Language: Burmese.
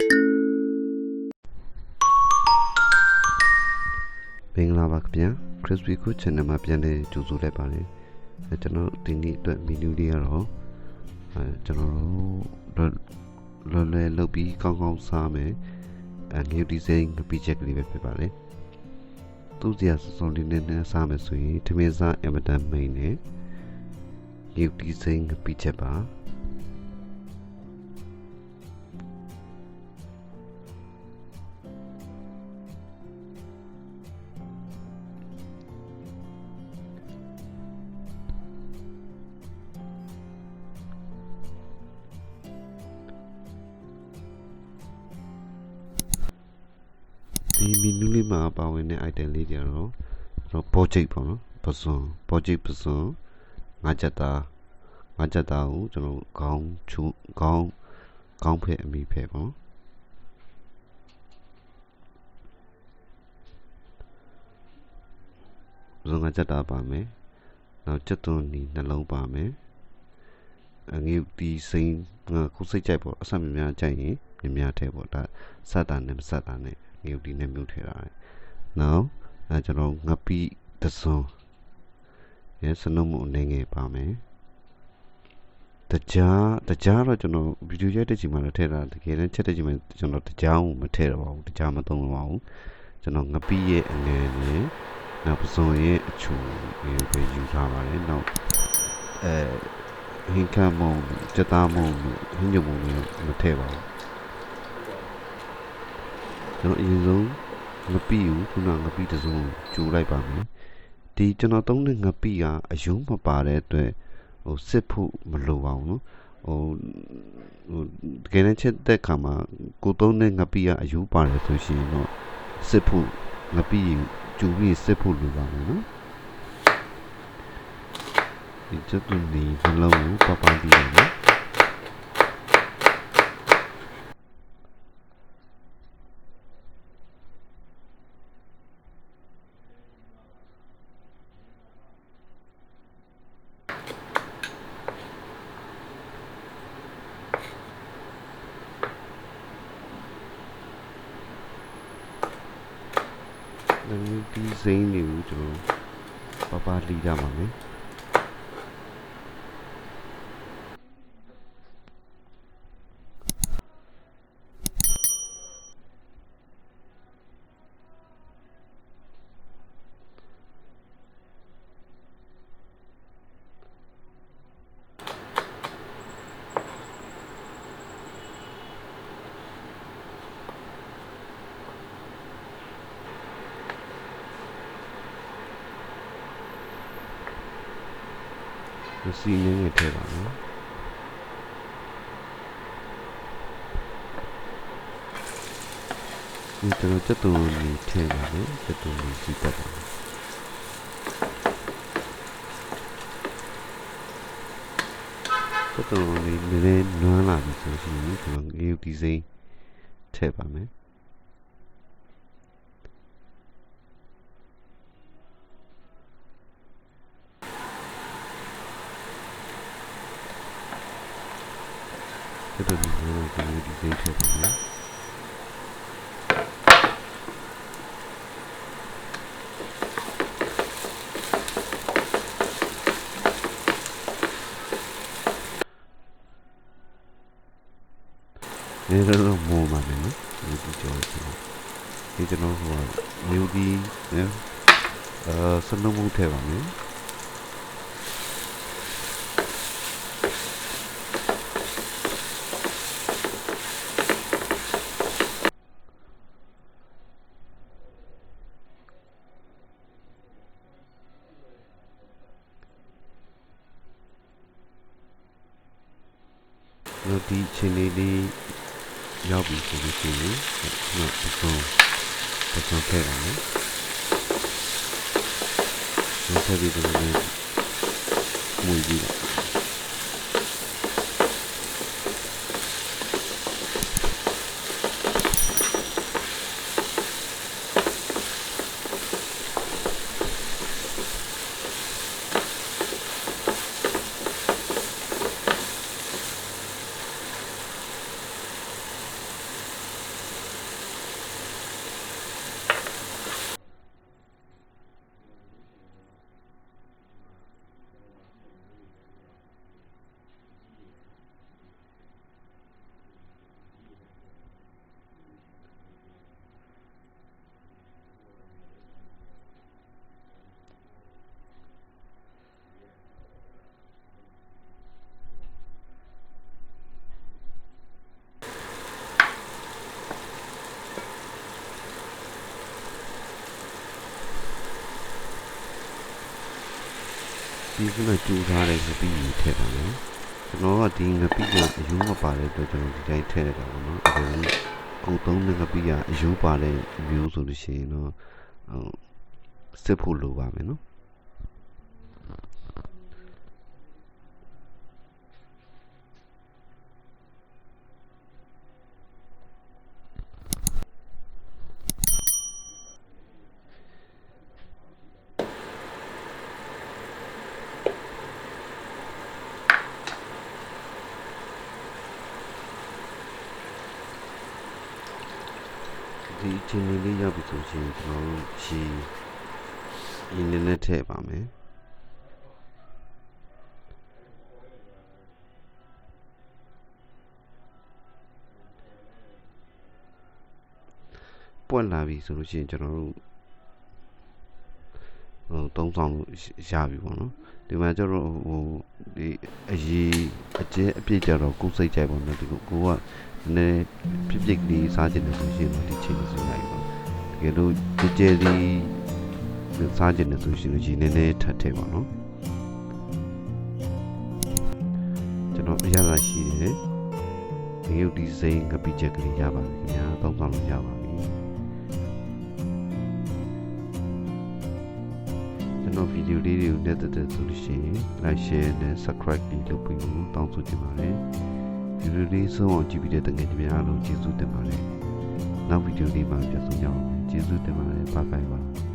မင်္ဂလာပါခင်ဗျာ Crispy Cook Channel မှာပြန်လည်ကြိုဆိုလိုက်ပါတယ်ကျွန်တော်ဒီနေ့အတွက်မီနူလေးကတော့ကျွန်တော်လော်လဲလုပ်ပြီးကောင်းကောင်းစားမယ်ငရုတ်ဒီဇိမ်းငပိချက်ကလေးပဲဖြစ်ပါတယ်သူ့စရာစုံလေးနဲ့စားမယ်ဆိုရင်ထမင်းစားအင်မတန်မိန်နဲ့ငရုတ်ဒီဇိမ်းငပိချက်ပါဒီမီနူးလေးမှာပါဝင်တဲ့ item လေးတွေကတော့ပေါ်ချိတ်ပေါ့နော်ပစွန်ပေါ်ချိတ်ပစွန်ငါးချက်သားကိုကျွန်တော်ခေါင်းဖက်အမိဖက်ပေါ့ပစွန်ငါးချက်သားပါမယ်နောက်ချက်သွန်နီနှလုံးပါမယ်ငရုတ်ဒီစိမ်းခုစိတ်ကြိုက်ပေါ့အဆက်များကြိုက်ရင်များထဲပေါ့ဒါစတာနဲ့မစတာနဲ့ငရုတ်ဒီနဲ့မြုပ်ထည့်တာနောက်ကျွန်တော်ငပိတစွန်ရဲစနုံမှုအနေငယ်ပါမယ်တကြားတော့ကျွန်တော်ဗီဒီယိုရိုက်တဲ့ချိန်မှာလည်းထည့်တာတကယ်လည်းချက်တဲ့ချိန်မှာကျွန်တော်တကြားကိုမထည့်တော့ပါဘူးတကြားမသုံးတော့ပါဘူးကျွန်တော်ငပိရဲ့အငယ်နဲ့နောက်ပစွန်ရဲ့အချူပဲယူထားပါတယ်နောက်ဟင်းခမ်းမုံစက်သားမုံဟင်းညုံမုံမထည့်ပါဘူးကျွန်တော်အရင်ဆုံးငပိကိုခုနငပိတစုံကျူလိုက်ပါမယ်ဒီကျွန်တော်သုံးတဲ့ငပိကအယုံမပါတဲ့အတွက်စစ်ဖို့မလိုပါဘူးနော်တကယ်တမ်းချက်တဲ့ခါမှာကိုသုံးတဲ့ငပိကအယုပါတယ်ဆိုရှင်တော့စစ်ဖို့ငပိကျူပြီးစစ်ဖို့လိုပါမယ်နော်ဒီချက်သွင်းဒီနှလုံးကိုပပပြီးရမယ်ဒီစိမ်းတွေကိုကျွန်တော်ပပလီးကြပါမယ်စီနေငယ်ထည့်ပါမယ်ဒီကျွန်တော်ချက်သွန်လေးထည့်ပါမယ်ချက်သွန်လေးစီတက်ပါမယ်ချက်သွန်လေးနည်းနည်းနွမ်းလာပြီဆိုရင်ကျွန်တော်ငရုတ်ဒီစိမ်းထည့်ပါမယ်ဒီလိုမျိုးဒီစိတ်ထည့်ပါမယ်ဒီလိုမိုးမှာပဲနော်ဒီကြော်ဒီကျွန်တော်ဟိုမျိုးဒီစနုံမှုထည့်ပါမယ်ဒီချင်းလေးရောက်ပြီဆိုလို့ရှိရင်တော့ပစုံထည့်ပါမယ်ဒီထည့်ပြီးတော့မွေးကြည့်ပါ ဒီခုနကျူထားတဲ့ငပိကြီးထည့်ပါမယ်ကျွန်တော်ကဒီငပိကအယိုးမပါတဲ့အတွက်ကျွန်တော်ဒီတိုင်းထည့်လိုက်တာပေါ့နော်အခုကိုသုံးတဲ့ငပိကအယိုးပါတဲ့မျိုးဆိုလို့ရှိရင်တော့စစ်ဖို့လိုပါမယ်နော်ဒီအချိန်လေးရောက်ပြီဆိုရင်ကျွန်တော်တို့ရေနည်းနည်းထည့်ပါမယ်ပွက်လာပြီဆိုလို့ရှိရင်ကျွန်တော်တို့သုံးဆောင်လို့ရပြီပေါ့နော်ဒီမှာကျတော့ဒီအကျဲအပြည့်ကြတော့ကိုယ်စိတ်ကြိုက်ပေါ့နော်ဒီကိုကနည်းပြစ်ကလေးစားချင်တယ်ဆိုရင်တော့ဒီချိန်လေးဆိုလိုက်ပါတကယ်လို့ကြဲလေးစားချင်တယ်ဆိုရင်ရေနည်းနည်းထပ်ထည့်ပါနော်ကျွန်တော်အရသာရှိတယ်ငရုတ်ဒီစိမ်းငပိချက်ကလေးရပါပြီခင်ဗျာသုံးဆောင်လို့ရပါပြီကျွန်တော်ဗီဒီယိုလေးတွေကိုတက်တက်ဆိုလို့ရှိရင် like share နဲ့ subscribe လေးလုပ်ပြီးတော့တောင်းဆိုချင်ပါတယ်ဗီဒီယိုလေးဆုံးအောင်ကြည့်ပြီးတဲ့တကယ်ကြီးများအားလုံးကျေးဇူးတင်ပါတယ်နောက်ဗီဒီယိုလေးမှာပြန်ဆုံကြအောင်ကျေးဇူးတင်ပါတယ် bye bye ပါ